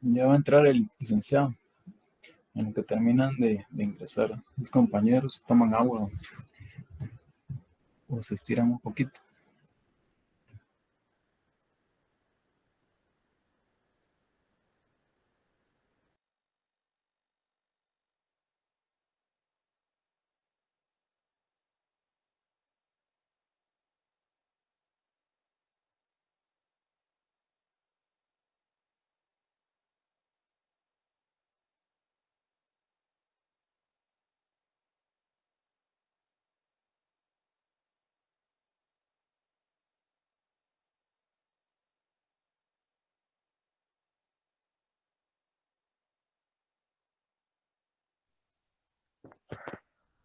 Ya va a entrar el licenciado, en lo que terminan de ingresar. Los compañeros toman agua o se estiran un poquito.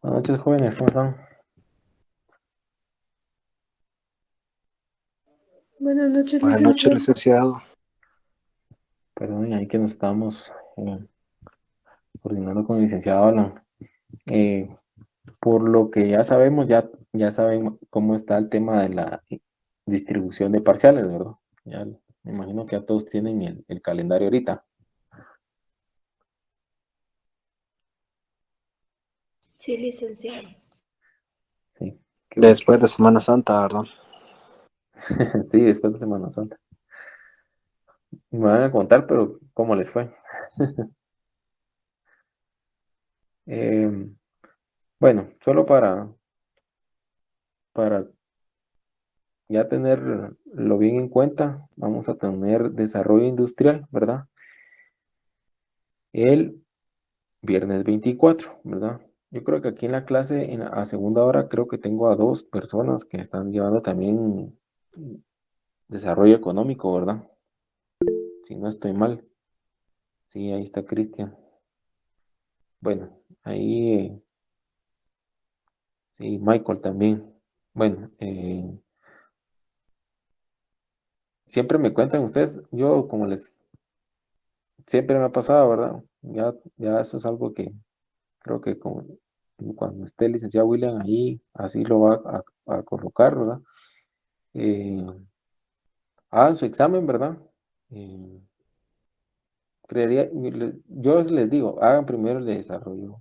Buenas noches, jóvenes, ¿cómo están? Buenas noches, Buenas noches, licenciado. licenciado. Perdón, ahí que nos estamos coordinando con el licenciado Alan. Eh, por lo que ya sabemos, ya saben cómo está el tema de la distribución de parciales, ¿verdad? Ya me imagino que ya todos tienen el calendario ahorita. Sí, licenciado. Sí, qué bueno. Después de Semana Santa, ¿verdad? Sí, después de Semana Santa. Me van a contar, pero ¿cómo les fue? Eh, bueno, solo para ya tenerlo bien en cuenta, vamos a tener desarrollo industrial, ¿verdad? El viernes 24, ¿verdad? Yo creo que aquí en la clase, a segunda hora, creo que tengo a dos personas que están llevando también desarrollo económico, ¿verdad? Si no estoy mal. Sí, ahí está Cristian. Bueno, ahí, sí, Michael también. Bueno, siempre me cuentan ustedes, yo como les, siempre me ha pasado, ¿verdad? Ya eso es algo que creo que cuando esté el licenciado William ahí, así lo va a colocar, ¿verdad? Eh, Hagan su examen, ¿verdad? Eh, yo les digo, hagan primero el de desarrollo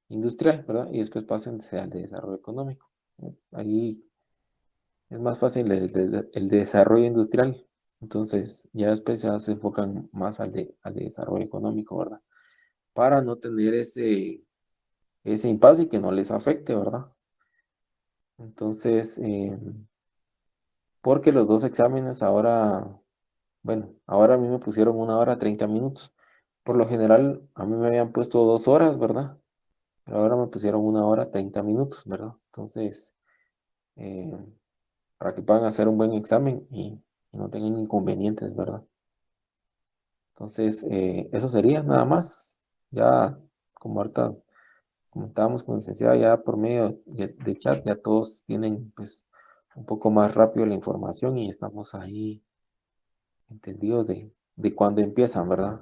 industrial, ¿verdad? Y después pásense al de desarrollo económico. Ahí es más fácil el de desarrollo industrial. Entonces, ya después ya se enfocan más al de desarrollo económico, ¿verdad? Para no tener ese impasse y que no les afecte, ¿verdad? Entonces, porque los dos exámenes ahora, bueno, ahora a mí me pusieron 1 hora 30 minutos. Por lo general, a mí me habían puesto 2 horas, ¿verdad? Pero ahora me pusieron 1 hora 30 minutos, ¿verdad? Entonces, eh, para que puedan hacer un buen examen y no tengan inconvenientes, ¿verdad? Entonces, eso sería nada más. Ya, como ahorita comentábamos con el licenciado, ya por medio de chat, ya todos tienen, pues, un poco más rápido la información y estamos ahí entendidos de cuándo empiezan, ¿verdad?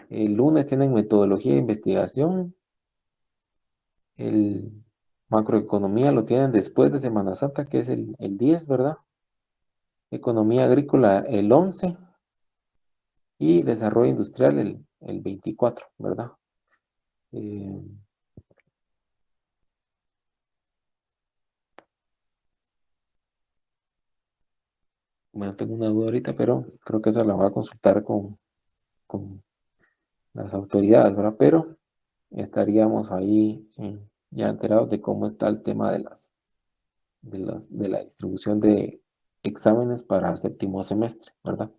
El lunes tienen metodología de investigación. El macroeconomía lo tienen después de Semana Santa, que es el 10, ¿verdad? Economía agrícola el 11 y desarrollo industrial el 24, ¿verdad? Eh, bueno, tengo una duda ahorita, pero creo que esa la voy a consultar con las autoridades, ¿verdad? Pero estaríamos ahí ya enterados de cómo está el tema de la distribución de exámenes para séptimo semestre, ¿verdad?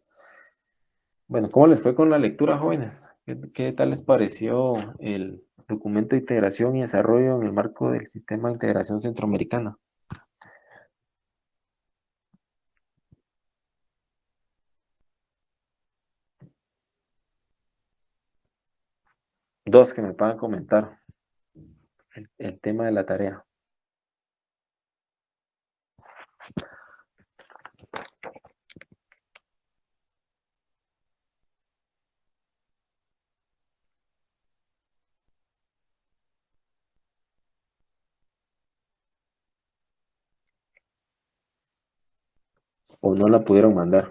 Bueno, ¿cómo les fue con la lectura, jóvenes? ¿Qué tal les pareció el documento de integración y desarrollo en el marco del sistema de integración centroamericana? Dos que me puedan comentar el tema de la tarea. O no la pudieron mandar.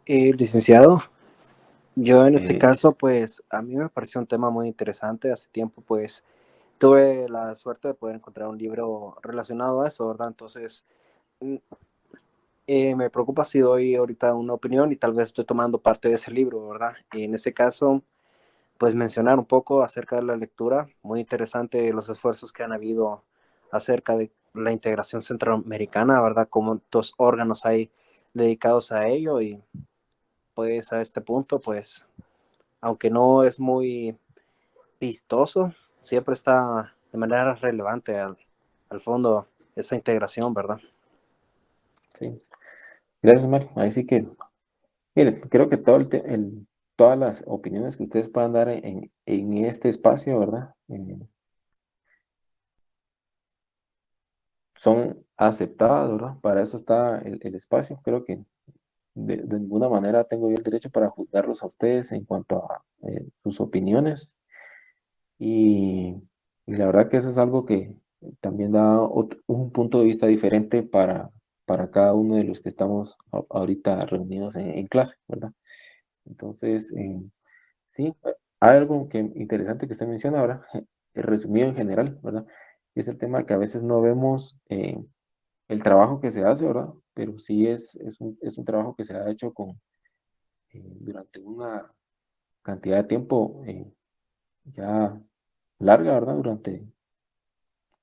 Licenciado, yo en este Eh, caso, pues a mí me pareció un tema muy interesante. Hace tiempo, pues tuve la suerte de poder encontrar un libro relacionado a eso, ¿verdad? Entonces, mm, me preocupa si doy ahorita una opinión y tal vez estoy tomando parte de ese libro, ¿verdad? Y en ese caso, pues mencionar un poco acerca de la lectura. Muy interesante los esfuerzos que han habido acerca de la integración centroamericana, ¿verdad? Como dos órganos hay dedicados a ello y pues a este punto, pues aunque no es muy vistoso, siempre está de manera relevante al fondo esa integración, ¿verdad? sí. Gracias, Mario. Ahí sí que, mire, creo que todas las opiniones que ustedes puedan dar en este espacio, ¿verdad? Son aceptadas, ¿verdad? Para eso está el espacio. Creo que de ninguna manera tengo yo el derecho para juzgarlos a ustedes en cuanto a sus opiniones. Y, y la verdad que eso es algo que también da un punto de vista diferente para cada uno de los que estamos ahorita reunidos en clase, ¿verdad? Entonces, sí, hay algo interesante que usted menciona ahora, resumido en general, ¿verdad? Es el tema que a veces no vemos el trabajo que se hace, ¿verdad? Pero sí es un trabajo que se ha hecho durante una cantidad de tiempo ya larga, ¿verdad?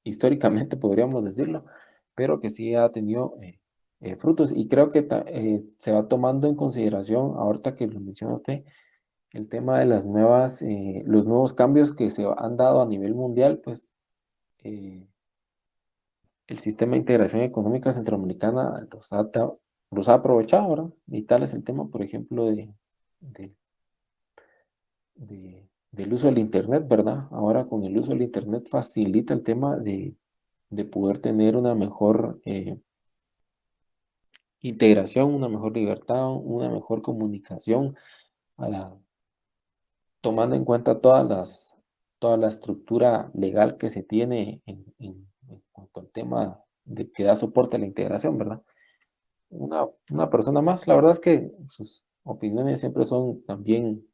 Históricamente podríamos decirlo, pero que sí ha tenido frutos y creo que se va tomando en consideración, ahorita que lo menciona usted, el tema de los nuevos cambios que se han dado a nivel mundial, pues eh, el sistema de integración económica centroamericana los ha aprovechado, ¿verdad? Y tal es el tema, por ejemplo, de- del uso del Internet, ¿verdad? Ahora con el uso del Internet facilita el tema de poder tener una mejor integración, una mejor libertad, una mejor comunicación, a tomando en cuenta toda la estructura legal que se tiene en cuanto al tema de que da soporte a la integración, ¿verdad? Una persona más, la verdad es que sus opiniones siempre son también,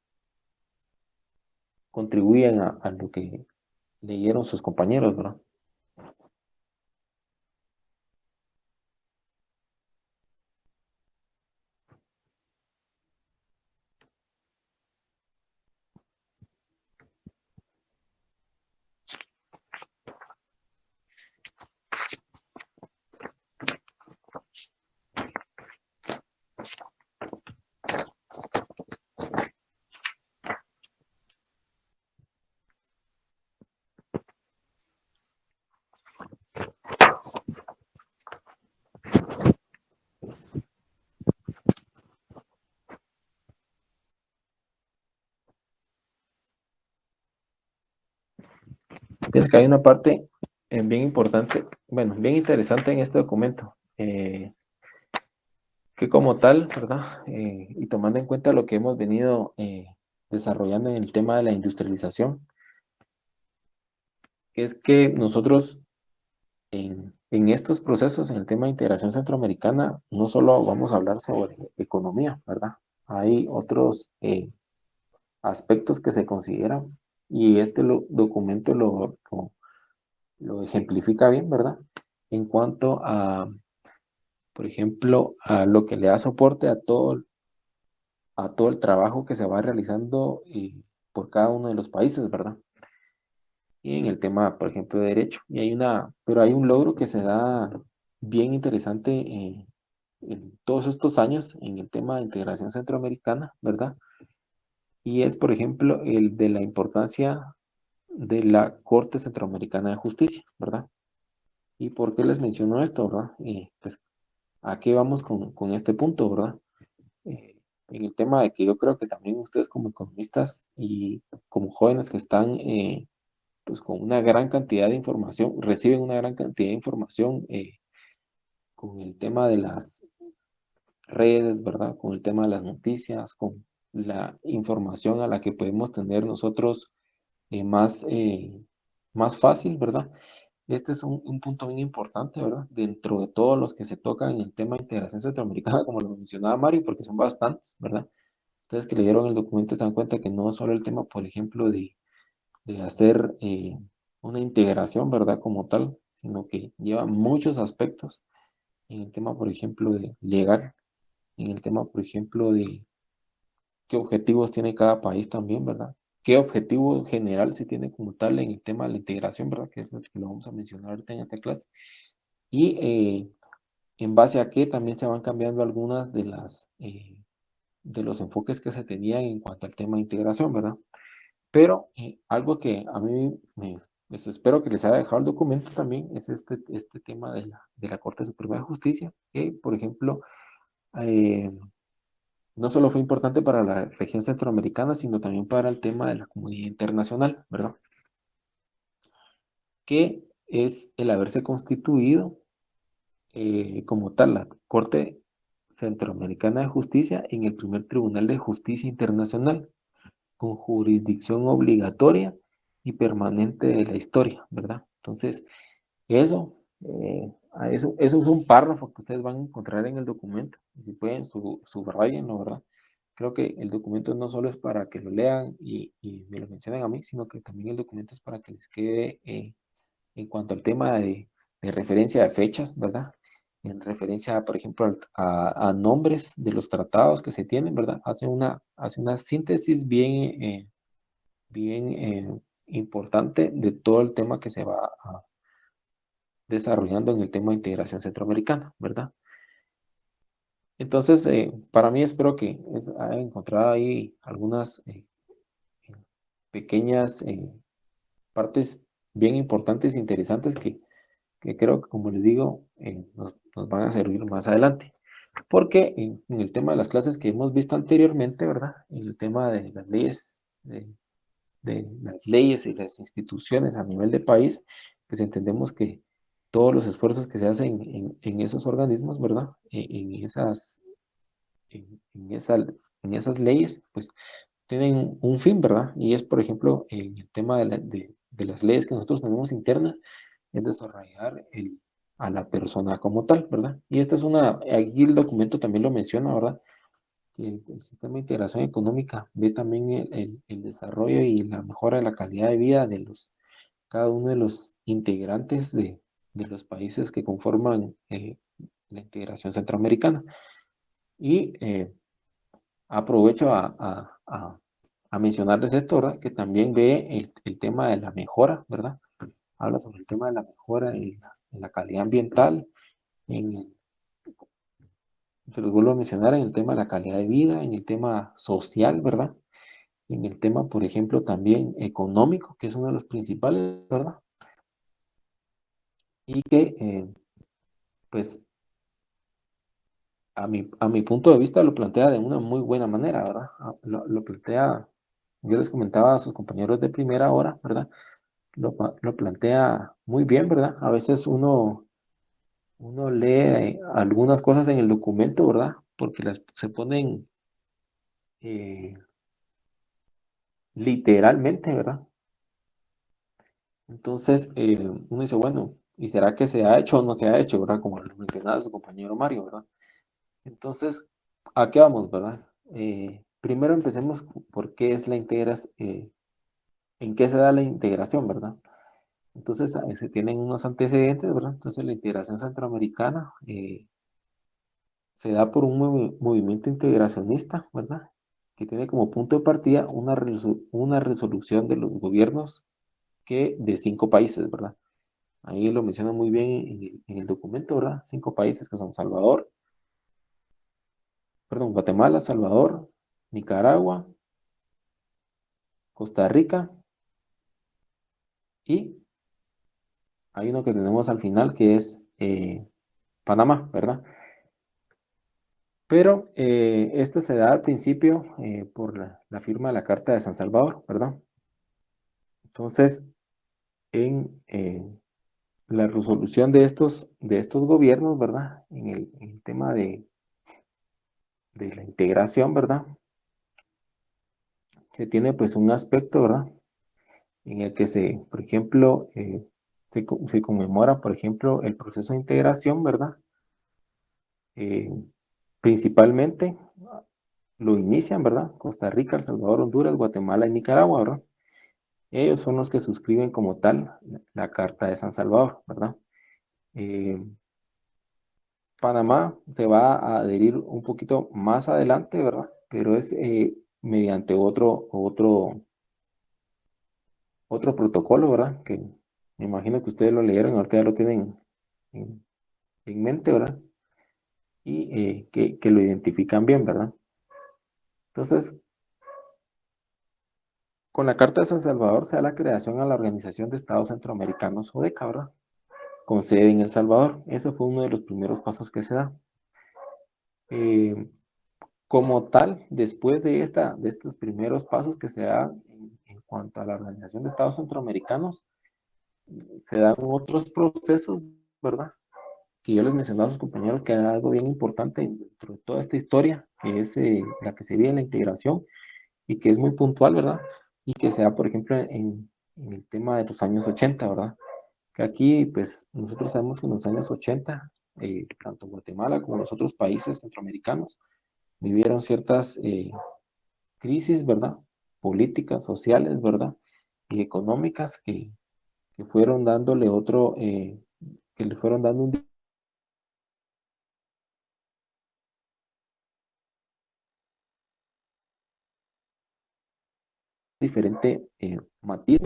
contribuyen a lo que leyeron sus compañeros, ¿verdad? Es que hay una parte bien importante, bueno, bien interesante en este documento, que como tal, ¿verdad? Y tomando en cuenta lo que hemos venido desarrollando en el tema de la industrialización, es que nosotros en estos procesos, en el tema de integración centroamericana, no solo vamos a hablar sobre economía, ¿verdad? Hay otros aspectos que se consideran y este documento lo ejemplifica bien, ¿verdad? En cuanto a, por ejemplo, a lo que le da soporte a todo el trabajo que se va realizando por cada uno de los países, ¿verdad? Y en el tema, por ejemplo, de derecho. Pero hay un logro que se da bien interesante en todos estos años en el tema de integración centroamericana, ¿verdad? Y es, por ejemplo, el de la importancia de la Corte Centroamericana de Justicia, ¿verdad? ¿Y por qué les menciono esto, verdad? Pues, ¿a qué vamos con este punto, verdad? En el tema de que yo creo que también ustedes como economistas y como jóvenes que están pues con una gran cantidad de información, reciben una gran cantidad de información con el tema de las redes, ¿verdad? Con el tema de las noticias, con la información a la que podemos tener nosotros más fácil, ¿verdad? este es un punto bien importante, ¿verdad? Dentro de todos los que se tocan en el tema de integración centroamericana, como lo mencionaba Mario, porque son bastantes, ¿verdad? Ustedes que leyeron el documento se dan cuenta que no es solo el tema, por ejemplo, de hacer una integración, ¿verdad? Como tal, sino que lleva muchos aspectos en el tema, por ejemplo, de legal, en el tema, por ejemplo, de qué objetivos tiene cada país también, ¿verdad? ¿Qué objetivo general se tiene como tal en el tema de la integración, ¿verdad? Que es el que lo vamos a mencionar ahorita en esta clase. Y en base a qué también se van cambiando algunas de los enfoques que se tenían en cuanto al tema de integración, ¿verdad? Pero algo que a mí eso espero que les haya dejado el documento también es este tema de la Corte Suprema de Justicia, que, por ejemplo, eh, no solo fue importante para la región centroamericana, sino también para el tema de la comunidad internacional, ¿verdad? Que es el haberse constituido como tal la Corte Centroamericana de Justicia en el primer Tribunal de Justicia Internacional, con jurisdicción obligatoria y permanente de la historia, ¿verdad? Entonces, eso, eso es un párrafo que ustedes van a encontrar en el documento. Y si pueden, subrayenlo, ¿verdad? Creo que el documento no solo es para que lo lean y me lo mencionen a mí, sino que también el documento es para que les quede en cuanto al tema de referencia de fechas, ¿verdad? En referencia, por ejemplo, a nombres de los tratados que se tienen, ¿verdad? Hace una síntesis bien importante de todo el tema que se va desarrollando en el tema de integración centroamericana, ¿verdad? Entonces, para mí espero que haya encontrado ahí algunas pequeñas partes bien importantes e interesantes que creo que, como les digo, nos van a servir más adelante. Porque en el tema de las clases que hemos visto anteriormente, ¿verdad? En el tema de las leyes, de las leyes y las instituciones a nivel de país, pues entendemos que todos los esfuerzos que se hacen en esos organismos, ¿verdad? En esa, en esas leyes, pues tienen un fin, ¿verdad? Y es, por ejemplo, en el tema de las leyes que nosotros tenemos internas, es desarrollar a la persona como tal, ¿verdad? Y esta es aquí el documento también lo menciona, ¿verdad? Que el sistema de integración económica ve también el desarrollo y la mejora de la calidad de vida de cada uno de los integrantes de los países que conforman la integración centroamericana. Y aprovecho a mencionarles esto, ¿verdad? Que también ve el tema de la mejora, ¿verdad? Habla sobre el tema de la mejora en la calidad ambiental, en, se los vuelvo a mencionar, en el tema de la calidad de vida, en el tema social, ¿verdad? En el tema, por ejemplo, también económico, que es uno de los principales, ¿verdad? Y que, pues, a mi punto de vista lo plantea de una muy buena manera, ¿verdad? Lo plantea, yo les comentaba a sus compañeros de primera hora, ¿verdad? Lo plantea muy bien, ¿verdad? A veces uno lee algunas cosas en el documento, ¿verdad? Porque se ponen literalmente, ¿verdad? Entonces, uno dice, bueno, ¿y será que se ha hecho o no se ha hecho, ¿verdad? Como lo mencionaba su compañero Mario, ¿verdad? Entonces, ¿a qué vamos, verdad? Primero empecemos por qué es la integración, en qué se da la integración, ¿verdad? Entonces, se tienen unos antecedentes, ¿verdad? Entonces, la integración centroamericana se da por un movimiento integracionista, ¿verdad? Que tiene como punto de partida una resolución de los gobiernos de 5 países, ¿verdad? Ahí lo menciona muy bien en el documento, ¿verdad? 5 países que son Guatemala, Salvador, Nicaragua, Costa Rica y hay uno que tenemos al final que es Panamá, ¿verdad? Pero esto se da al principio por la firma de la Carta de San Salvador, ¿verdad? Entonces, en la resolución de estos gobiernos, ¿verdad? En el tema de la integración, ¿verdad? Se tiene pues un aspecto, ¿verdad? En el que por ejemplo, se conmemora, por ejemplo, el proceso de integración, ¿verdad? Principalmente lo inician, ¿verdad? Costa Rica, El Salvador, Honduras, Guatemala y Nicaragua, ¿verdad? Ellos son los que suscriben como tal la Carta de San Salvador, ¿verdad? Eh, Panamá se va a adherir un poquito más adelante, ¿verdad? Pero es mediante otro protocolo, ¿verdad? Que me imagino que ustedes lo leyeron, ahorita ya lo tienen en mente, ¿verdad? Y que lo identifican bien, ¿verdad? Entonces, con la Carta de San Salvador se da la creación a la Organización de Estados Centroamericanos, ODECA, ¿verdad? Con sede en El Salvador. Ese fue uno de los primeros pasos que se da. Como tal, después de estos primeros pasos que se dan en cuanto a la Organización de Estados Centroamericanos, se dan otros procesos, ¿verdad? Que yo les mencionaba a sus compañeros que era algo bien importante dentro de toda esta historia, que es la que se vive en la integración y que es muy puntual, ¿verdad? Y que se da, por ejemplo, en el tema de los años 80, ¿verdad? Que aquí, pues, nosotros sabemos que en los años 80, tanto Guatemala como los otros países centroamericanos vivieron ciertas crisis, ¿verdad? Políticas, sociales, ¿verdad? Y económicas que fueron dándole que le fueron dando un diferente matiz,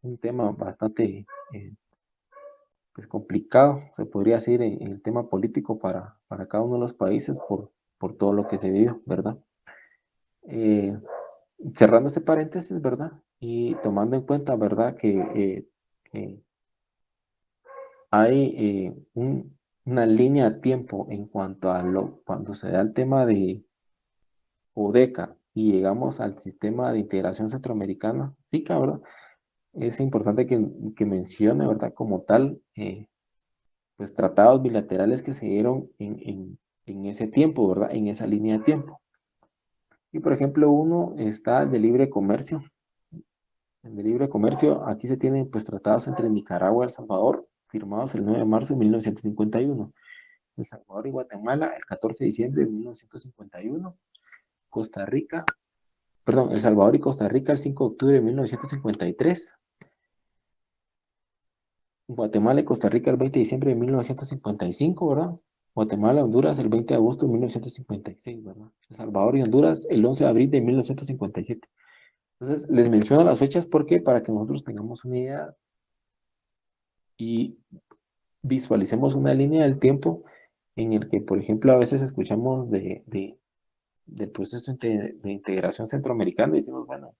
un tema bastante pues complicado, se podría decir, en el tema político para cada uno de los países por todo lo que se vivió, ¿verdad? Eh, Cerrando ese paréntesis, ¿verdad? Y tomando en cuenta, ¿verdad? Que hay una línea de tiempo en cuanto a cuando se da el tema de ODECA y llegamos al sistema de integración centroamericana, sí, ¿verdad? Es importante que mencione, ¿verdad? Como tal, pues tratados bilaterales que se dieron en ese tiempo, ¿verdad? En esa línea de tiempo. Y por ejemplo, uno está el de libre comercio. El de libre comercio, aquí se tienen pues tratados entre Nicaragua y El Salvador, firmados el 9 de marzo de 1951. El Salvador y Guatemala el 14 de diciembre de 1951. Costa Rica, perdón, El Salvador y Costa Rica el 5 de octubre de 1953. Guatemala y Costa Rica el 20 de diciembre de 1955, ¿verdad? Guatemala y Honduras el 20 de agosto de 1956, ¿verdad? El Salvador y Honduras el 11 de abril de 1957. Entonces, les menciono las fechas porque para que nosotros tengamos una idea y visualicemos una línea del tiempo en el que, por ejemplo, a veces escuchamos del proceso de integración centroamericana y decimos, bueno,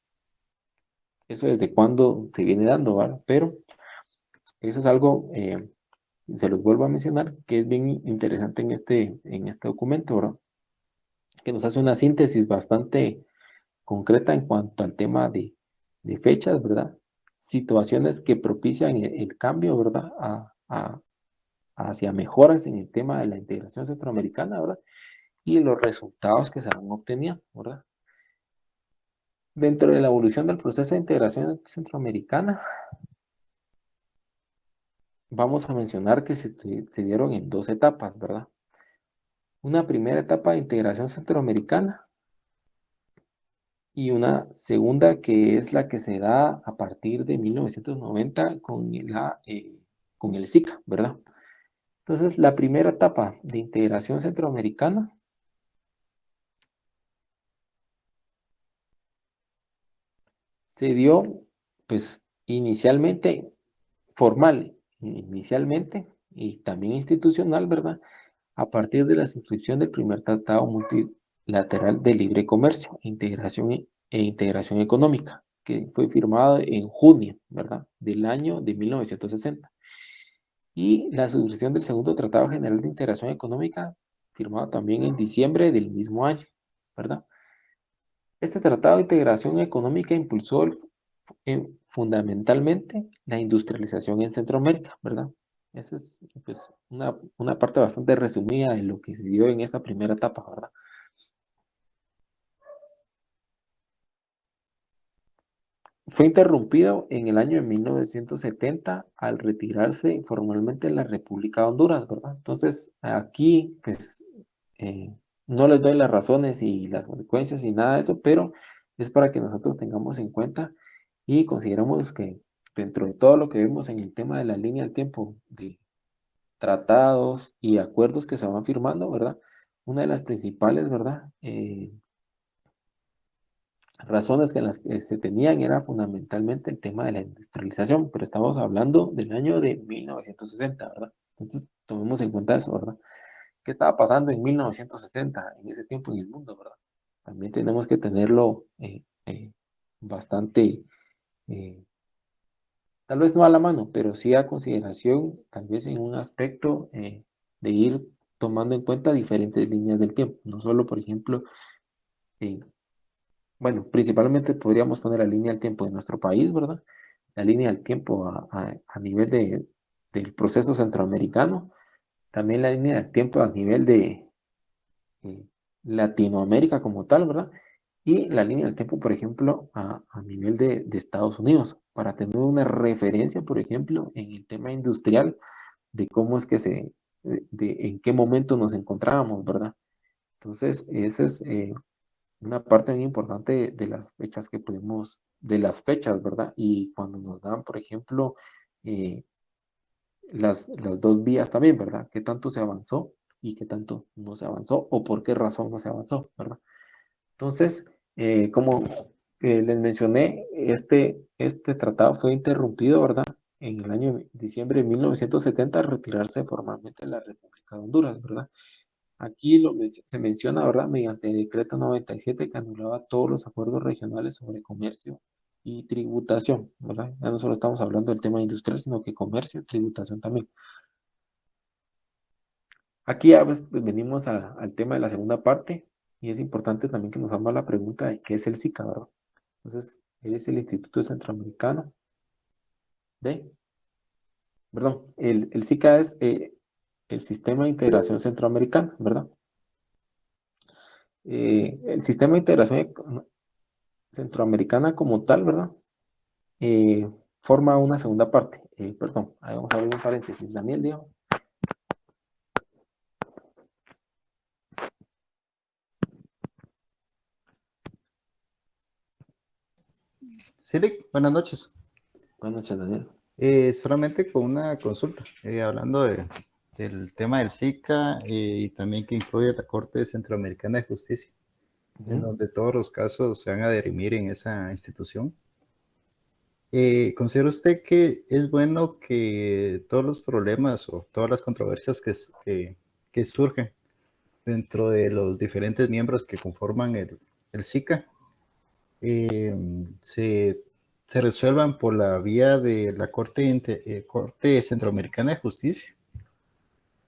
eso desde cuándo se viene dando, ¿verdad? Pero eso es algo, se los vuelvo a mencionar, que es bien interesante en este documento, ¿verdad? Que nos hace una síntesis bastante concreta en cuanto al tema de fechas, ¿verdad? Situaciones que propician el cambio, ¿verdad? Hacia mejoras en el tema de la integración centroamericana, ¿verdad? Y los resultados que se van obteniendo, ¿verdad? Dentro de la evolución del proceso de integración centroamericana, vamos a mencionar que se dieron en dos etapas, ¿verdad? Una primera etapa de integración centroamericana y una segunda que es la que se da a partir de 1990 con el SICA, ¿verdad? Entonces, la primera etapa de integración centroamericana se dio, pues, inicialmente y también institucional, ¿verdad? A partir de la suscripción del primer tratado multilateral de libre comercio e integración económica, que fue firmado en junio, ¿verdad? Del año de 1960. Y la suscripción del segundo Tratado General de Integración Económica, firmado también en diciembre del mismo año, ¿verdad? Este Tratado de Integración Económica impulsó fundamentalmente la industrialización en Centroamérica, ¿verdad? Esa es pues, una parte bastante resumida de lo que se dio en esta primera etapa, ¿verdad? fue interrumpido en el año de 1970 al retirarse formalmente la República de Honduras, ¿verdad? Entonces, aquí, pues, no les doy las razones y las consecuencias y nada de eso, pero es para que nosotros tengamos en cuenta y consideramos que dentro de todo lo que vemos en el tema de la línea del tiempo de tratados y acuerdos que se van firmando, ¿verdad? Una de las principales, ¿verdad? Razones que en las que se tenían era fundamentalmente el tema de la industrialización, pero estamos hablando del año de 1960, ¿verdad? Entonces, tomemos en cuenta eso, ¿verdad? ¿Qué estaba pasando en 1960, en ese tiempo en el mundo, ¿verdad? También tenemos que tenerlo bastante, eh, tal vez no a la mano, pero sí a consideración, tal vez en un aspecto de ir tomando en cuenta diferentes líneas del tiempo, no solo, por ejemplo, bueno, principalmente podríamos poner la línea del tiempo de nuestro país, ¿verdad? La línea del tiempo a nivel del proceso centroamericano, también la línea del tiempo a nivel de eh, Latinoamérica como tal, ¿verdad? Y la línea del tiempo, por ejemplo, a nivel de Estados Unidos, para tener una referencia, por ejemplo, en el tema industrial de cómo es que en qué momento nos encontrábamos, ¿verdad? Entonces, esa es una parte muy importante de las fechas que podemos, de las fechas, ¿verdad? Y cuando nos dan, por ejemplo, eh, las dos vías también, ¿verdad? ¿Qué tanto se avanzó y qué tanto no se avanzó o por qué razón no se avanzó, ¿verdad? Entonces, como les mencioné, este tratado fue interrumpido, ¿verdad? En el año de diciembre de 1970 al retirarse formalmente de la República de Honduras, ¿verdad? Aquí se menciona, ¿verdad? Mediante el decreto 97 que anulaba todos los acuerdos regionales sobre comercio y tributación, ¿verdad? Ya no solo estamos hablando del tema industrial, sino que comercio y tributación también. Aquí ya pues, venimos al tema de la segunda parte y es importante también que nos hagamos la pregunta de qué es el SICA, ¿verdad? Entonces, es el Instituto Centroamericano de, perdón, el SICA es el Sistema de Integración Centroamericano, ¿verdad? El Sistema de Integración Centroamericana como tal, ¿verdad? eh, forma una segunda parte. Perdón, ahí vamos a abrir un paréntesis. Daniel, dijo. Silic, buenas noches. Buenas noches, Daniel. Solamente con una consulta, hablando del tema del SICA y también que incluye la Corte Centroamericana de Justicia, en donde todos los casos se van a dirimir en esa institución. ¿Considera usted que es bueno que todos los problemas o todas las controversias que surgen dentro de los diferentes miembros que conforman el SICA se, se resuelvan por la vía de la Corte Centroamericana de Justicia?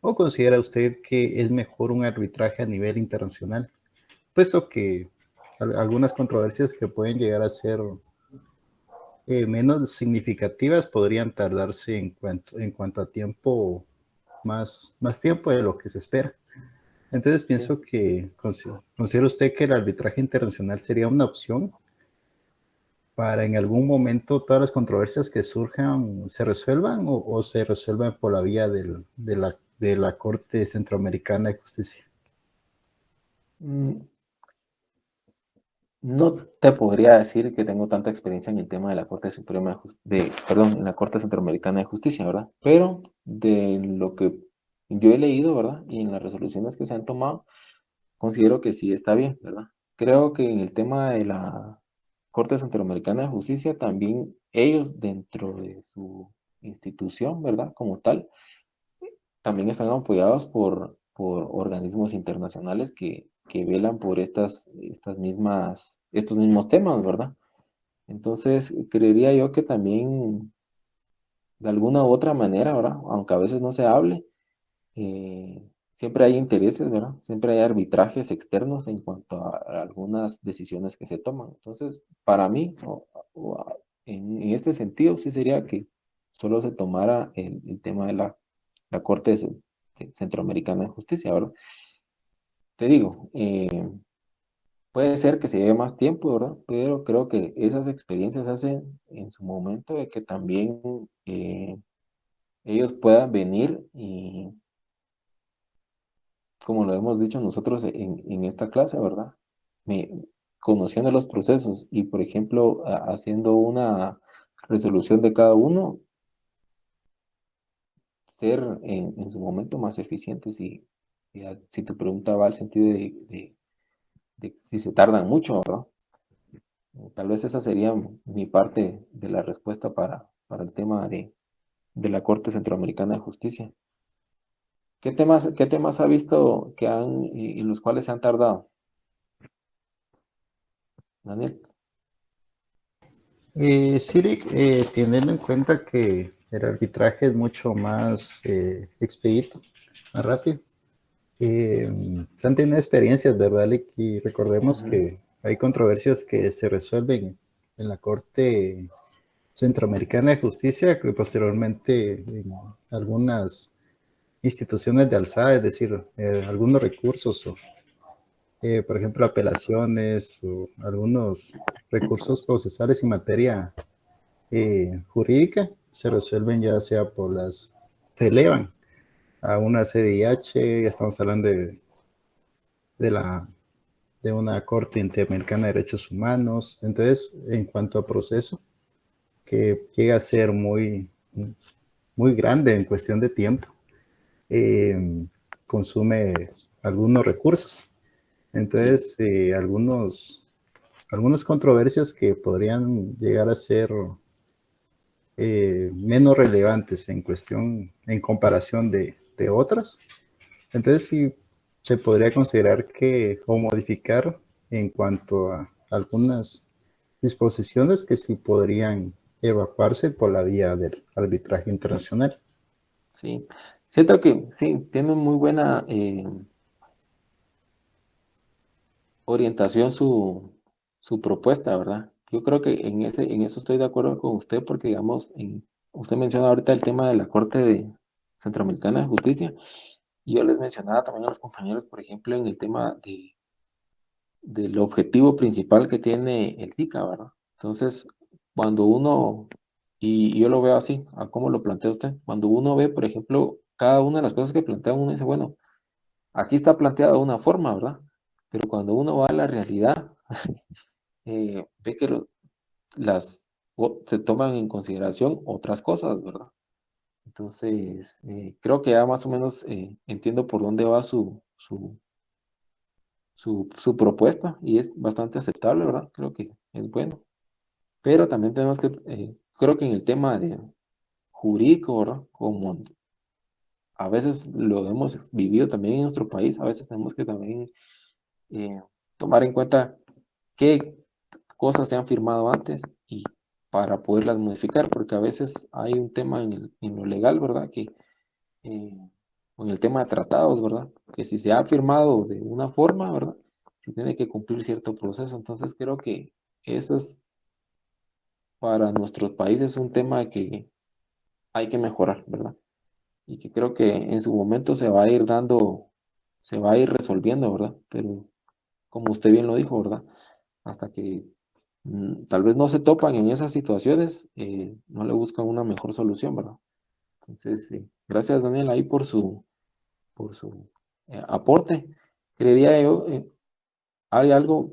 ¿O considera usted que es mejor un arbitraje a nivel internacional? Puesto que algunas controversias que pueden llegar a ser menos significativas podrían tardarse en cuanto a tiempo, más tiempo de lo que se espera. Entonces pienso que considera usted que el arbitraje internacional sería una opción para en algún momento todas las controversias que surjan se resuelvan o se resuelvan por la vía de la Corte Centroamericana de Justicia. No te podría decir que tengo tanta experiencia en el tema de la Corte Suprema perdón, en la Corte Centroamericana de Justicia, ¿verdad? Pero de lo que yo he leído, ¿verdad? Y en las resoluciones que se han tomado, considero que sí está bien, ¿verdad? Creo que en el tema de la Corte Centroamericana de Justicia, también ellos dentro de su institución, ¿verdad? Como tal, también están apoyados por organismos internacionales que velan por estos mismos temas, ¿verdad? Entonces, creería yo que también, de alguna u otra manera, ¿verdad? Aunque a veces no se hable, siempre hay intereses, ¿verdad? Siempre hay arbitrajes externos en cuanto a algunas decisiones que se toman. Entonces, para mí, en este sentido, sí sería que solo se tomara el tema de la Corte Centroamericana de Justicia, ¿verdad? Te digo, puede ser que se lleve más tiempo, ¿verdad? Pero creo que esas experiencias hacen en su momento de que también ellos puedan venir y, como lo hemos dicho nosotros en esta clase, ¿verdad? Me, conociendo los procesos y, por ejemplo, haciendo una resolución de cada uno, ser en su momento más eficientes si tu pregunta va al sentido de si se tardan mucho, ¿verdad? Tal vez esa sería mi parte de la respuesta para el tema de la Corte Centroamericana de Justicia. ¿Qué temas ha visto que en los cuales se han tardado, Daniel? Sí, Rick, teniendo en cuenta que el arbitraje es mucho más expedito, más rápido. Han tenido experiencias, ¿verdad, Lick? Y recordemos Ujú. que hay controversias que se resuelven en la Corte Centroamericana de Justicia, que posteriormente en algunas instituciones de alzada, es decir, algunos recursos, o, por ejemplo, apelaciones o algunos recursos procesales en materia jurídica, se resuelven ya sea se elevan a una CDIH, ya estamos hablando de la de una Corte Interamericana de Derechos Humanos. Entonces, en cuanto a proceso, que llega a ser muy grande en cuestión de tiempo, consume algunos recursos. Sí, Entonces, algunas controversias que podrían llegar a ser menos relevantes en comparación de otras. Entonces, sí, se podría considerar que, o modificar en cuanto a algunas disposiciones que sí podrían evacuarse por la vía del arbitraje internacional. sí. Siento que sí, tiene muy buena orientación su propuesta, ¿verdad? Yo creo que en eso estoy de acuerdo con usted porque, digamos, usted menciona ahorita el tema de la Centroamericana de Justicia, y yo les mencionaba también a los compañeros, por ejemplo, en el tema del objetivo principal que tiene el SICA, ¿verdad? Entonces, cuando uno, y yo lo veo así, a cómo lo plantea usted, cuando uno ve, por ejemplo, cada una de las cosas que plantea, uno dice, bueno, aquí está planteada de una forma, ¿verdad? Pero cuando uno va a la realidad, ve que se toman en consideración otras cosas, ¿verdad? Entonces, creo que ya más o menos entiendo por dónde va su propuesta y es bastante aceptable, ¿verdad? Creo que es bueno. Pero también tenemos que, creo que en el tema de jurídico, ¿verdad? Como a veces lo hemos vivido también en nuestro país, a veces tenemos que también eh, tomar en cuenta qué cosas se han firmado antes y para poderlas modificar, porque a veces hay un tema en lo legal, ¿verdad? Eh, en el tema de tratados, ¿verdad? Que si se ha firmado de una forma, ¿verdad? Se tiene que cumplir cierto proceso. Entonces creo que eso es para nuestros países un tema que hay que mejorar, ¿verdad? Y que creo que en su momento se va a ir dando, se va a ir resolviendo, ¿verdad? Pero como usted bien lo dijo, ¿verdad? Hasta que tal vez no se topan en esas situaciones, no le buscan una mejor solución, ¿verdad? Entonces, gracias Daniel ahí por su aporte. Creería yo, hay algo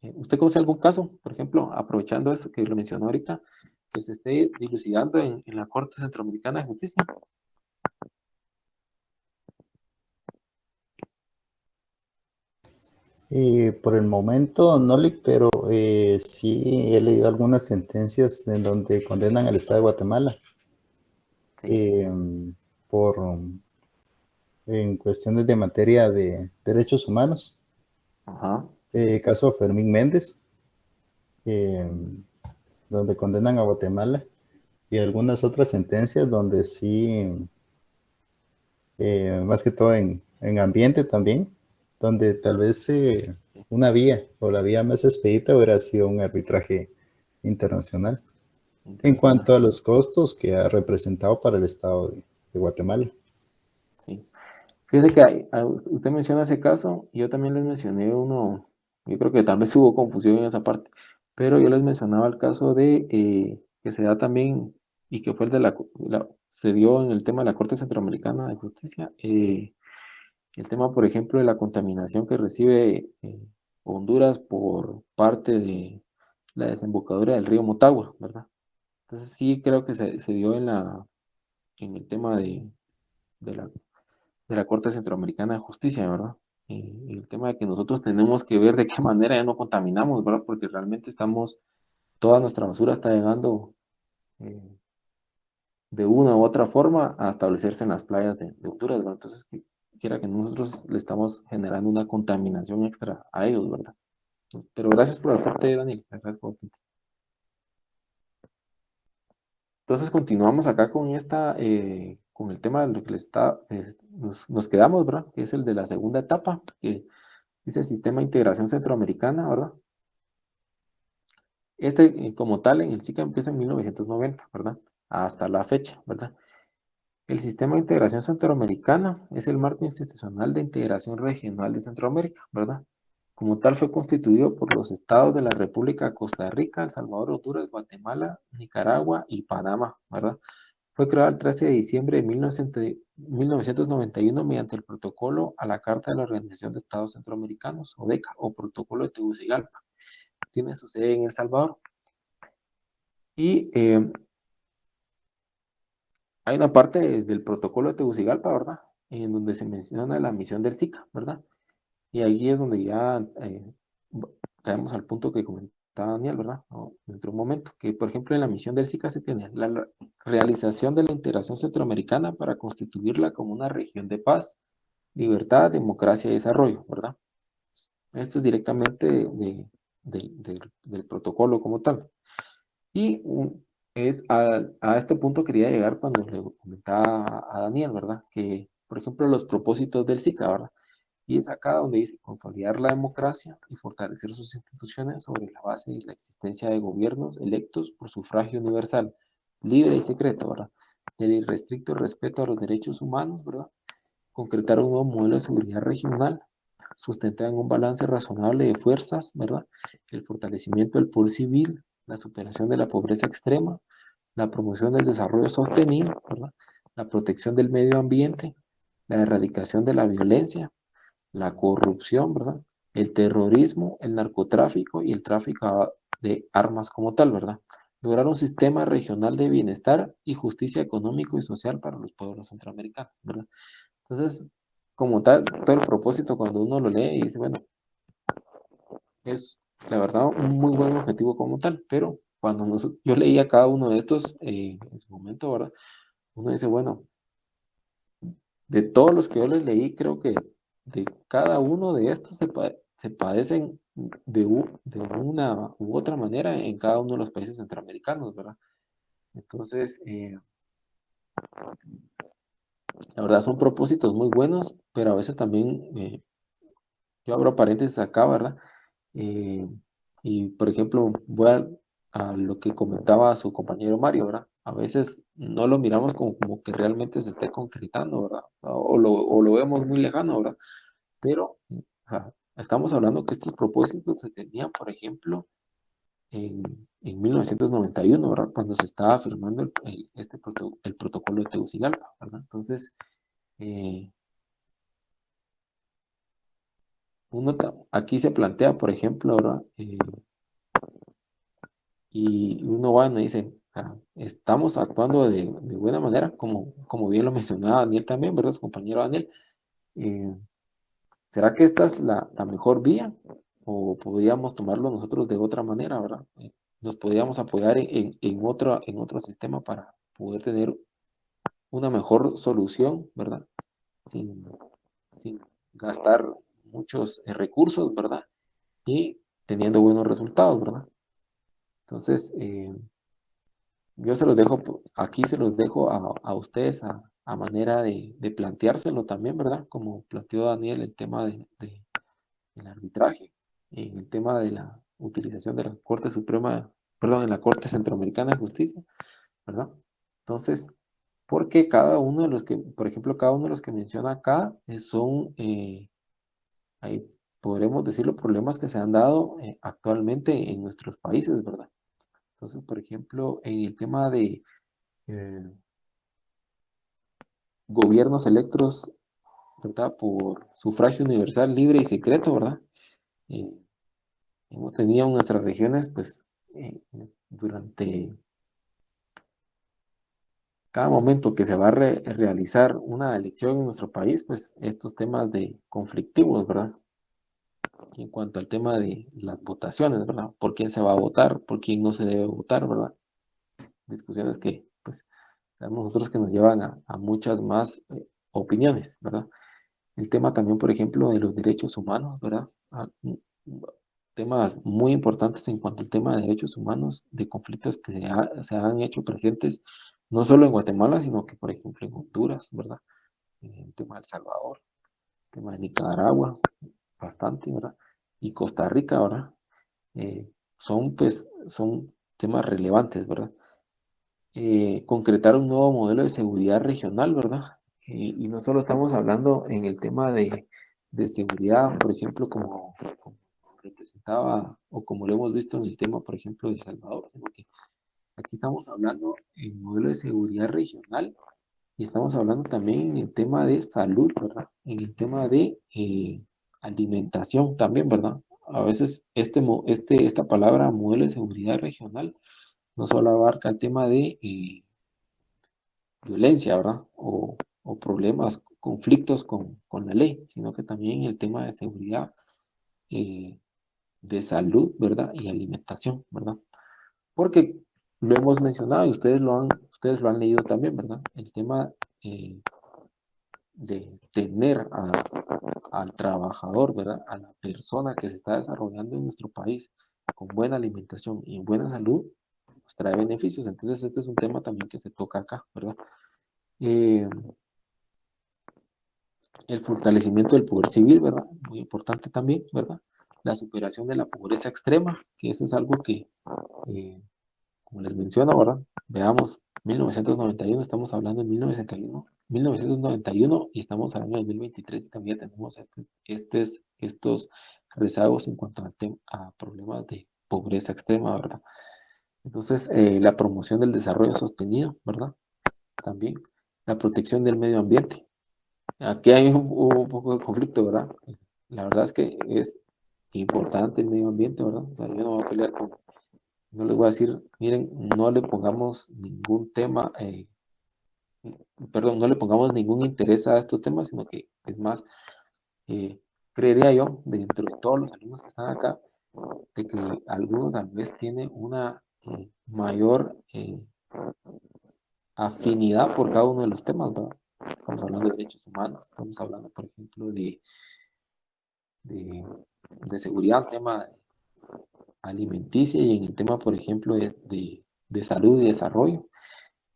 ¿usted conoce algún caso, por ejemplo, aprovechando esto que lo mencionó ahorita, que se esté dilucidando en la Corte Centroamericana de Justicia? Por el momento no, Lick, pero sí he leído algunas sentencias en donde condenan al Estado de Guatemala Sí, eh, por en cuestiones de materia de derechos humanos. ajá, Caso Fermín Méndez, eh, donde condenan a Guatemala, y algunas otras sentencias donde sí, más que todo en ambiente también, donde tal vez una vía o la vía más expedita hubiera sido un arbitraje internacional en internacional, cuanto a los costos que ha representado para el Estado de Guatemala. sí. Fíjese que usted menciona ese caso, y yo también les mencioné uno Yo creo que tal vez hubo confusión en esa parte, pero yo les mencionaba el caso de que se da también y que fue el de se dio en el tema de la Corte Centroamericana de Justicia, el tema, por ejemplo, de la contaminación que recibe Honduras por parte de la desembocadura del río Motagua, ¿verdad? Entonces sí creo que se dio en el tema de la, de la Corte Centroamericana de Justicia, ¿verdad? El tema de que nosotros tenemos que ver de qué manera ya no contaminamos, ¿verdad? Porque realmente toda nuestra basura está llegando eh, de una u otra forma a establecerse en las playas de Honduras, ¿verdad? Entonces, quiera que nosotros le estamos generando una contaminación extra a ellos, ¿verdad? Pero gracias por el aporte, Daniel. Le agradezco bastante. Entonces continuamos acá con el tema de lo que nos quedamos, ¿verdad? Que es el de la segunda etapa, que dice Sistema de Integración Centroamericana, ¿verdad? Como tal, en el SICA empieza en 1990, ¿verdad? Hasta la fecha, ¿verdad? El Sistema de Integración Centroamericana es el marco institucional de integración regional de Centroamérica, ¿verdad? Como tal fue constituido por los estados de la República de Costa Rica, El Salvador, Honduras, Guatemala, Nicaragua y Panamá, ¿verdad? Fue creado el 13 de diciembre de 1991 mediante el protocolo a la Carta de la Organización de Estados Centroamericanos, ODECA, o Protocolo de Tegucigalpa. Tiene su sede en El Salvador. Y hay una parte del protocolo de Tegucigalpa, ¿verdad? En donde se menciona la misión del SICA, ¿verdad? Y ahí es donde ya caemos al punto que comentaba Daniel, ¿verdad? ¿No? Dentro de un momento, que por ejemplo en la misión del SICA se tiene la realización de la integración centroamericana para constituirla como una región de paz, libertad, democracia y desarrollo, ¿verdad? Esto es directamente del protocolo como tal. Y a este punto quería llegar cuando le comentaba a Daniel, ¿verdad? Que, por ejemplo, los propósitos del SICA, ¿verdad? Y es acá donde dice consolidar la democracia y fortalecer sus instituciones sobre la base de la existencia de gobiernos electos por sufragio universal, libre y secreto, ¿verdad? Del irrestricto respeto a los derechos humanos, ¿verdad? Concretar un nuevo modelo de seguridad regional, sustentar en un balance razonable de fuerzas, ¿verdad? El fortalecimiento del poder civil, la superación de la pobreza extrema, la promoción del desarrollo sostenible, ¿verdad? La protección del medio ambiente, la erradicación de la violencia, la corrupción, ¿verdad? El terrorismo, el narcotráfico y el tráfico de armas como tal, ¿verdad? Lograr un sistema regional de bienestar y justicia económico y social para los pueblos centroamericanos, ¿verdad? Entonces, como tal, todo el propósito cuando uno lo lee y dice, bueno, es la verdad un muy buen objetivo como tal, pero cuando yo leía cada uno de estos en su momento, ¿verdad? Uno dice, bueno, de todos los que yo les leí, creo que de cada uno de estos se padecen de una u otra manera en cada uno de los países centroamericanos, ¿verdad? Entonces, la verdad son propósitos muy buenos, pero a veces también, yo abro paréntesis acá, ¿verdad? Eh, y, por ejemplo, a lo que comentaba su compañero Mario, ¿verdad? A veces no lo miramos como que realmente se esté concretando, ¿verdad? O lo vemos muy lejano, ¿verdad? Pero o sea, estamos hablando que estos propósitos se tenían, por ejemplo, en 1991, ¿verdad? Cuando se estaba firmando el protocolo de Tegucigalpa, ¿verdad? Entonces, eh, aquí se plantea, por ejemplo, ¿verdad? Y uno va y me dice, estamos actuando de buena manera, como bien lo mencionaba Daniel también, ¿verdad? Su compañero Daniel. Eh, ¿Será que esta es la mejor vía? ¿O podríamos tomarlo nosotros de otra manera, ¿verdad? Nos podríamos apoyar en otro sistema para poder tener una mejor solución, ¿verdad? Sin, sin gastar muchos recursos, ¿verdad? Y teniendo buenos resultados, ¿verdad? Entonces, yo se los dejo, aquí se los dejo a ustedes a manera de planteárselo también, ¿verdad? Como planteó Daniel el tema del arbitraje, en el tema de la utilización de la Corte Suprema, perdón, en la Corte Centroamericana de Justicia, ¿verdad? Entonces, porque cada uno de los que, por ejemplo, cada uno de los que menciona acá hay podremos decir los problemas que se han dado actualmente en nuestros países, ¿verdad? Entonces, por ejemplo, en el tema de gobiernos electos, ¿verdad? Por sufragio universal, libre y secreto, ¿verdad? Eh, hemos tenido en nuestras regiones, pues, durante cada momento que se va a realizar una elección en nuestro país, pues, estos temas de conflictivos, ¿verdad? En cuanto al tema de las votaciones, ¿verdad? ¿Por quién se va a votar? ¿Por quién no se debe votar, ¿verdad? Discusiones que, pues, sabemos nosotros que nos llevan a muchas más opiniones, ¿verdad? El tema también, por ejemplo, de los derechos humanos, ¿verdad? Temas muy importantes en cuanto al tema de derechos humanos, de conflictos que se han hecho presentes no solo en Guatemala, sino que, por ejemplo, en Honduras, ¿verdad? El tema de El Salvador, el tema de Nicaragua, bastante, ¿verdad? Y Costa Rica, ¿verdad? Son temas relevantes, ¿verdad? Concretar un nuevo modelo de seguridad regional, ¿verdad? Y no solo estamos hablando en el tema de seguridad, por ejemplo, como representaba o como lo hemos visto en el tema, por ejemplo, de El Salvador, sino que aquí estamos hablando en modelo de seguridad regional y estamos hablando también en el tema de salud, ¿verdad? En el tema de alimentación también, ¿verdad? A veces esta palabra modelo de seguridad regional no solo abarca el tema de violencia, ¿verdad? O problemas, conflictos con la ley, sino que también el tema de seguridad, de salud, ¿verdad? Y alimentación, ¿verdad? Porque lo hemos mencionado y ustedes lo han leído también, ¿verdad? El tema de tener al trabajador, ¿verdad? A la persona que se está desarrollando en nuestro país con buena alimentación y buena salud, pues trae beneficios. Entonces, este es un tema también que se toca acá, ¿verdad? Eh, el fortalecimiento del poder civil, ¿verdad? Muy importante también, ¿verdad? La superación de la pobreza extrema, que eso es algo que, eh, como les menciono, ¿verdad? Veamos, 1991, estamos hablando de 1991 y estamos hablando de 2023 y también tenemos estos rezagos en cuanto a problemas de pobreza extrema, ¿verdad? Entonces, la promoción del desarrollo sostenido, ¿verdad? También la protección del medio ambiente. Aquí hubo un poco de conflicto, ¿verdad? La verdad es que es importante el medio ambiente, ¿verdad? O sea, yo no voy a pelear no les voy a decir, miren, no le pongamos ningún tema, perdón, no le pongamos ningún interés a estos temas, sino que es más, creería yo, dentro de todos los alumnos que están acá, de que algunos tal vez tienen una mayor afinidad por cada uno de los temas, ¿verdad? Estamos hablando de derechos humanos, estamos hablando, por ejemplo, de, de seguridad, tema alimenticia y en el tema, por ejemplo, de salud y desarrollo,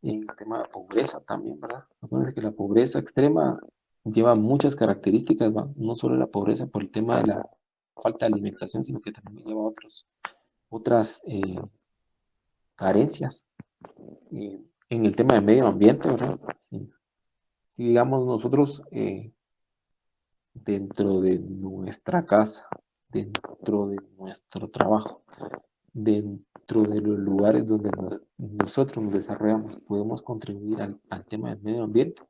y en el tema de pobreza también, ¿verdad? Acuérdense que la pobreza extrema lleva muchas características, ¿va? No solo la pobreza por el tema de la falta de alimentación, sino que también lleva otras carencias. En el tema de medio ambiente, ¿verdad? Si digamos nosotros dentro de nuestra casa, dentro de nuestro trabajo, dentro de los lugares donde nosotros nos desarrollamos, podemos contribuir al tema del medio ambiente,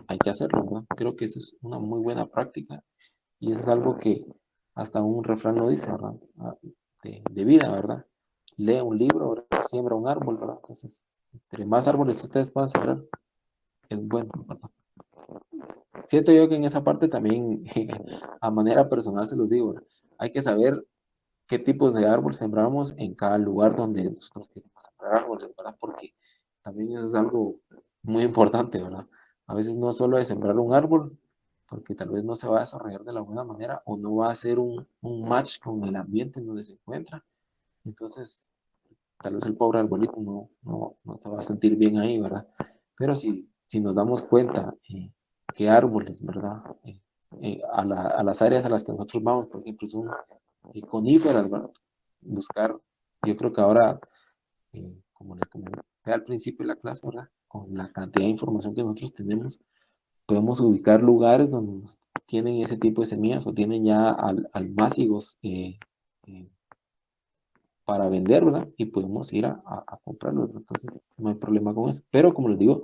hay que hacerlo, ¿verdad? Creo que eso es una muy buena práctica y eso es algo que hasta un refrán lo dice, ¿verdad? De vida, ¿verdad? Lee un libro, ¿verdad? Siembra un árbol, ¿verdad? Entonces, entre más árboles ustedes puedan sembrar, es bueno, ¿verdad? Siento yo que en esa parte también, a manera personal se los digo, ¿verdad? Hay que saber qué tipos de árbol sembramos en cada lugar donde nosotros queremos sembrar árboles, ¿verdad? Porque también eso es algo muy importante, ¿verdad? A veces no solo es sembrar un árbol, porque tal vez no se va a desarrollar de la buena manera o no va a hacer un match con el ambiente en donde se encuentra. Entonces, tal vez el pobre arbolito no se va a sentir bien ahí, ¿verdad? Pero si nos damos cuenta que árboles, ¿verdad? A las áreas a las que nosotros vamos, por ejemplo, son coníferas, ¿verdad? Buscar, yo creo que ahora, como les comenté al principio de la clase, ¿verdad? Con la cantidad de información que nosotros tenemos, podemos ubicar lugares donde tienen ese tipo de semillas o tienen ya almácigos para vender, ¿verdad? Y podemos ir a comprarlos, ¿verdad? Entonces no hay problema con eso. Pero como les digo,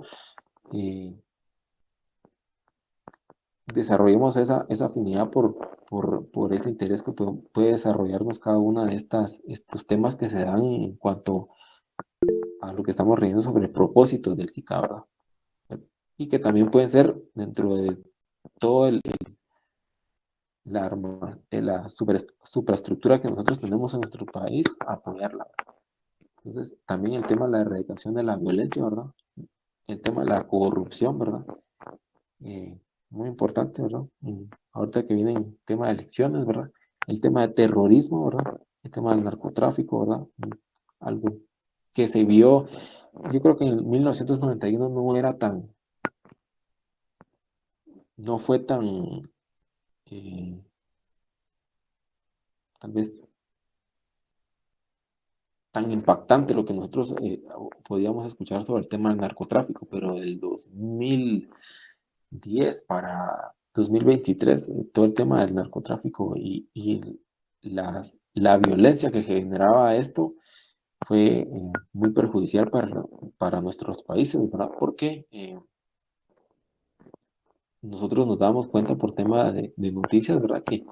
desarrollemos esa afinidad por ese interés que puede desarrollarnos cada una de estos temas que se dan en cuanto a lo que estamos riendo sobre el propósito del SICA, ¿verdad? Y que también pueden ser dentro de todo la superestructura que nosotros tenemos en nuestro país, apoyarla. Entonces, también el tema de la erradicación de la violencia, ¿verdad? El tema de la corrupción, ¿verdad? Muy importante, ¿verdad? Ahorita que viene el tema de elecciones, ¿verdad? El tema de terrorismo, ¿verdad? El tema del narcotráfico, ¿verdad? Algo que se vio, yo creo que en 1991 no fue tan, eh, tal vez tan impactante lo que nosotros podíamos escuchar sobre el tema del narcotráfico, pero del 2010 para 2023, todo el tema del narcotráfico y la violencia que generaba esto fue muy perjudicial para nuestros países, ¿verdad? Porque nosotros nos damos cuenta por tema de noticias, ¿verdad? Que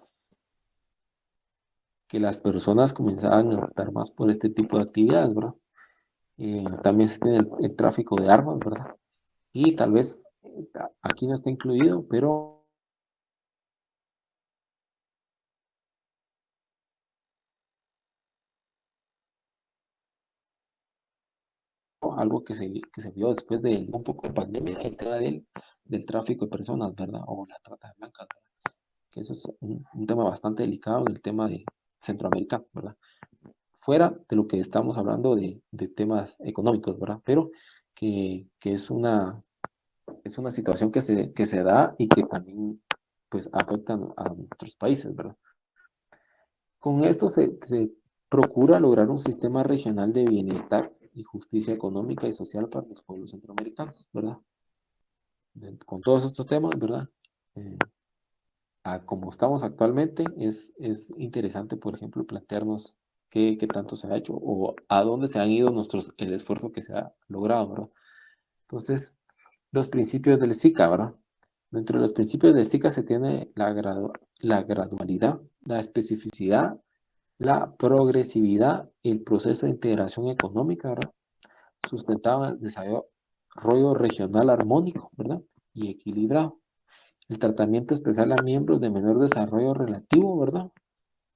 las personas comenzaban a optar más por este tipo de actividades, ¿verdad? También se tiene el tráfico de armas, ¿verdad? Y tal vez aquí no está incluido, pero algo que se vio después de un poco de pandemia, el tema del tráfico de personas, ¿verdad? O la trata de blancas, ¿verdad? Que eso es un tema bastante delicado en el tema de Centroamérica, ¿verdad? Fuera de lo que estamos hablando de temas económicos, ¿verdad? Pero que es una situación que se da y que también pues afecta a nuestros países, ¿verdad? Con esto se procura lograr un sistema regional de bienestar y justicia económica y social para los pueblos centroamericanos, ¿verdad? Con todos estos temas, ¿verdad? Eh, como estamos actualmente, es interesante, por ejemplo, plantearnos qué tanto se ha hecho o a dónde se han ido el esfuerzo que se ha logrado, ¿verdad? Entonces, los principios del SICA, ¿verdad? Dentro de los principios del SICA se tiene la gradualidad, la especificidad, la progresividad y el proceso de integración económica, ¿verdad? Sustentado en el desarrollo regional armónico, ¿verdad? Y equilibrado. El tratamiento especial a miembros de menor desarrollo relativo, ¿verdad?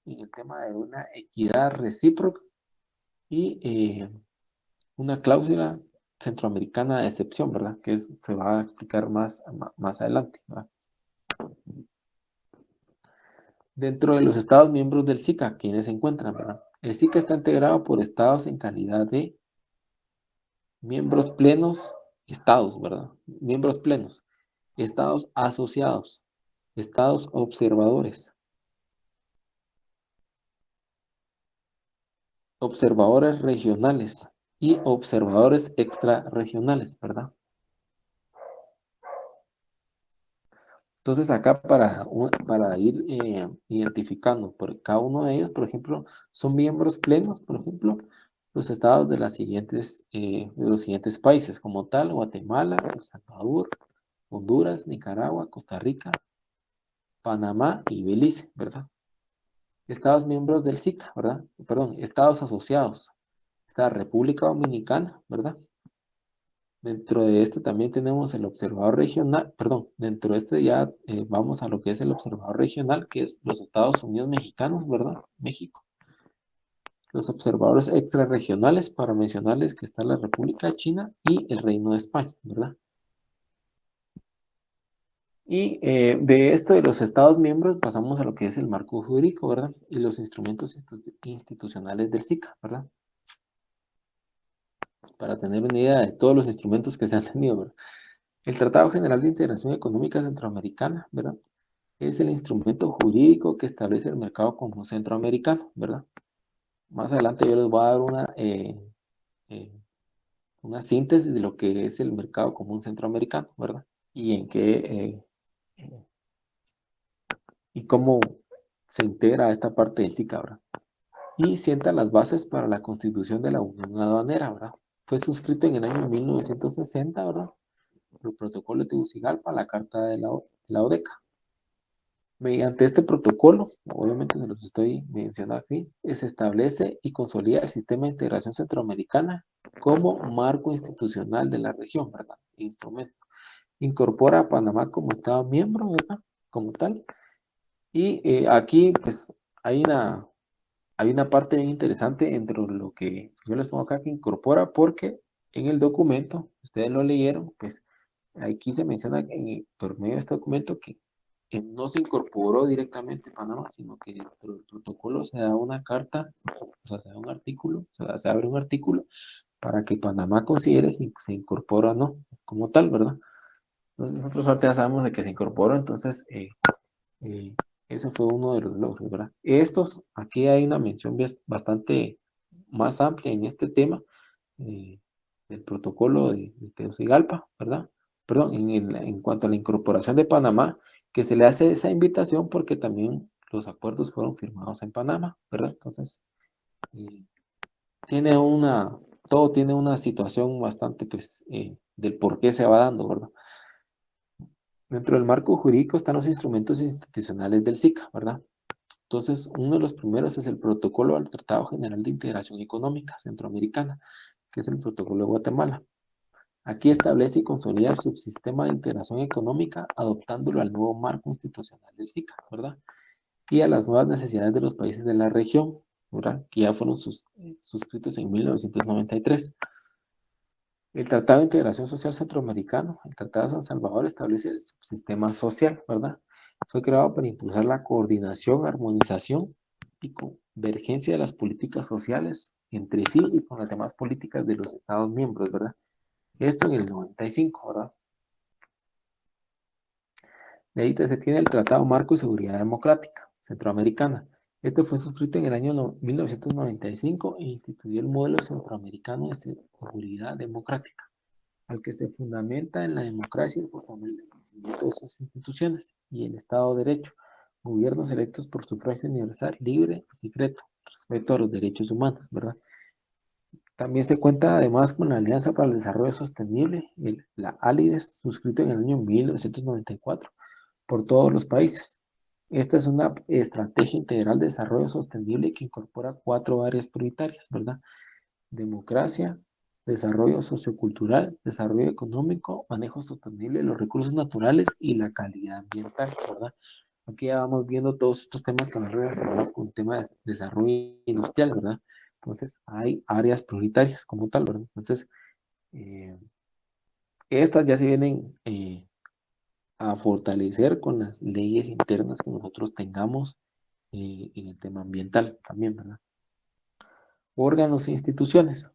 Y el tema de una equidad recíproca y una cláusula centroamericana de excepción, ¿verdad? Que se va a explicar más adelante, ¿verdad? Dentro de los estados miembros del SICA, ¿quiénes se encuentran, verdad? El SICA está integrado por estados en calidad de miembros plenos, estados, ¿verdad? Miembros plenos, estados asociados, estados observadores, observadores regionales y observadores extrarregionales, ¿verdad? Entonces acá para ir identificando por cada uno de ellos, por ejemplo, son miembros plenos, por ejemplo, los estados de los siguientes países, como tal, Guatemala, El Salvador, Honduras, Nicaragua, Costa Rica, Panamá y Belice, ¿verdad? Estados miembros del SICA, ¿verdad? Perdón, estados asociados. Está República Dominicana, ¿verdad? Dentro de este también tenemos el observador regional, perdón, dentro de este ya vamos a lo que es el observador regional, que es los Estados Unidos mexicanos, ¿verdad? México. Los observadores extrarregionales, para mencionarles que está la República China y el Reino de España, ¿verdad? Y de esto de los Estados miembros pasamos a lo que es el marco jurídico, ¿verdad? Y los instrumentos institucionales del SICA, ¿verdad? Para tener una idea de todos los instrumentos que se han tenido, ¿verdad? El Tratado General de Integración Económica Centroamericana, ¿verdad? Es el instrumento jurídico que establece el mercado común centroamericano, ¿verdad? Más adelante yo les voy a dar una síntesis de lo que es el mercado común centroamericano, ¿verdad? y en qué y cómo se integra esta parte del SICA, ¿verdad? Y sienta las bases para la constitución de la Unión Aduanera, ¿verdad? Fue suscrito en el año 1960, ¿verdad? Por el protocolo de Tegucigalpa, la Carta de la ODECA. Mediante este protocolo, obviamente se los estoy mencionando aquí, se establece y consolida el sistema de integración centroamericana como marco institucional de la región, ¿verdad? Instrumento. Incorpora a Panamá como Estado miembro, ¿verdad? Como tal. Y aquí, pues, hay una parte bien interesante entre lo que yo les pongo acá que incorpora, porque en el documento, ustedes lo leyeron, pues, aquí se menciona por medio de este documento que no se incorporó directamente Panamá, sino que dentro del protocolo se da una carta, o sea, se da un artículo, se abre un artículo para que Panamá considere si se incorpora o no, como tal, ¿verdad? Entonces, nosotros ahorita ya sabemos de que se incorporó, entonces eh, ese fue uno de los logros, ¿verdad? Aquí hay una mención bastante más amplia en este tema eh, del protocolo de Tegucigalpa, ¿verdad? Perdón, en cuanto a la incorporación de Panamá, que se le hace esa invitación porque también los acuerdos fueron firmados en Panamá, ¿verdad? Entonces, eh, tiene todo tiene una situación bastante, pues, del por qué se va dando, ¿verdad? Dentro del marco jurídico están los instrumentos institucionales del SICA, ¿verdad? Entonces, uno de los primeros es el Protocolo al Tratado General de Integración Económica Centroamericana, que es el Protocolo de Guatemala. Aquí establece y consolida el subsistema de integración económica, adoptándolo al nuevo marco institucional del SICA, ¿verdad? Y a las nuevas necesidades de los países de la región, ¿verdad? Que ya fueron suscritos en 1993. El Tratado de Integración Social Centroamericano, el Tratado de San Salvador, establece el subsistema social, ¿verdad? Fue creado para impulsar la coordinación, armonización y convergencia de las políticas sociales entre sí y con las demás políticas de los Estados miembros, ¿verdad? Esto en el 95, ¿verdad? De ahí se tiene el Tratado Marco de Seguridad Democrática Centroamericana. Este fue suscrito en el año 1995 e instituyó el modelo centroamericano de seguridad democrática, al que se fundamenta en la democracia y el fortalecimiento de sus instituciones y el Estado de Derecho, gobiernos electos por sufragio universal, libre y secreto, respeto a los derechos humanos, ¿verdad? También se cuenta además con la Alianza para el Desarrollo Sostenible, la ALIDES, suscrito en el año 1994 por todos los países. Esta es una estrategia integral de desarrollo sostenible que incorpora 4 áreas prioritarias, ¿verdad? Democracia, desarrollo sociocultural, desarrollo económico, manejo sostenible de los recursos naturales y la calidad ambiental, ¿verdad? Aquí ya vamos viendo todos estos temas que nos relacionamos con el tema de desarrollo industrial, ¿verdad? Entonces, hay áreas prioritarias como tal, ¿verdad? Entonces, eh, estas ya se vienen a fortalecer con las leyes internas que nosotros tengamos en el tema ambiental también, ¿verdad? Órganos e instituciones.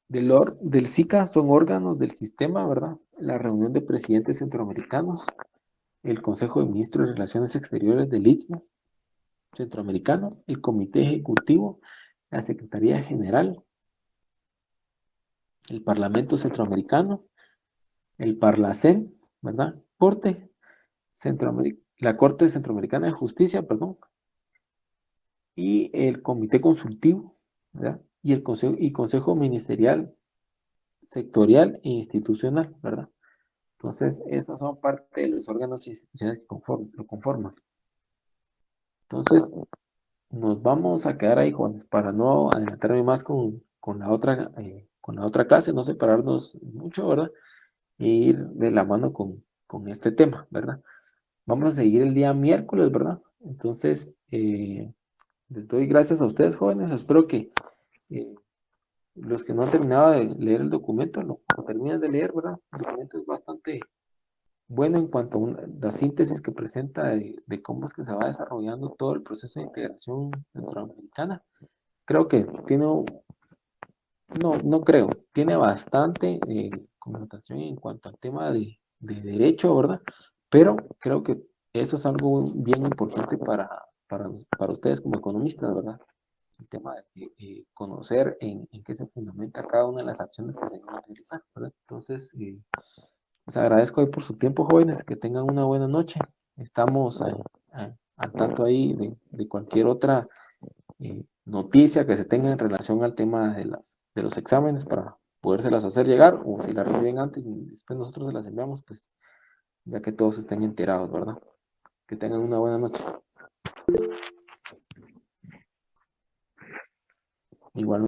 Del SICA son órganos del sistema, ¿verdad? La reunión de presidentes centroamericanos, el Consejo de Ministros de Relaciones Exteriores del Istmo Centroamericano, el Comité Ejecutivo, la Secretaría General, el Parlamento Centroamericano, el Parlacén, ¿verdad? La Corte Centroamericana de Justicia, perdón, y el Comité Consultivo, ¿verdad? Y el Consejo Ministerial, Sectorial e Institucional, ¿verdad? Entonces, esas son parte de los órganos institucionales que lo conforman. Entonces, nos vamos a quedar ahí, jóvenes, para no adelantarme más con la otra clase, no separarnos mucho, ¿verdad? E ir de la mano con este tema, ¿verdad? Vamos a seguir el día miércoles, ¿verdad? Entonces, les doy gracias a ustedes, jóvenes. Espero que eh, los que no han terminado de leer el documento lo terminen de leer, ¿verdad? El documento es bastante bueno en cuanto a la síntesis que presenta de cómo es que se va desarrollando todo el proceso de integración centroamericana. Creo que no creo, tiene bastante connotación en cuanto al tema de derecho, ¿verdad? Pero creo que eso es algo bien importante para ustedes como economistas, ¿verdad? El tema de conocer en qué se fundamenta cada una de las acciones que se van a realizar, ¿verdad? Entonces, Les agradezco hoy por su tiempo, jóvenes, que tengan una buena noche. Estamos al tanto ahí de cualquier otra noticia que se tenga en relación al tema de los exámenes para podérselas hacer llegar, o si las reciben antes y después nosotros se las enviamos, pues ya que todos estén enterados, ¿verdad? Que tengan una buena noche. Igual.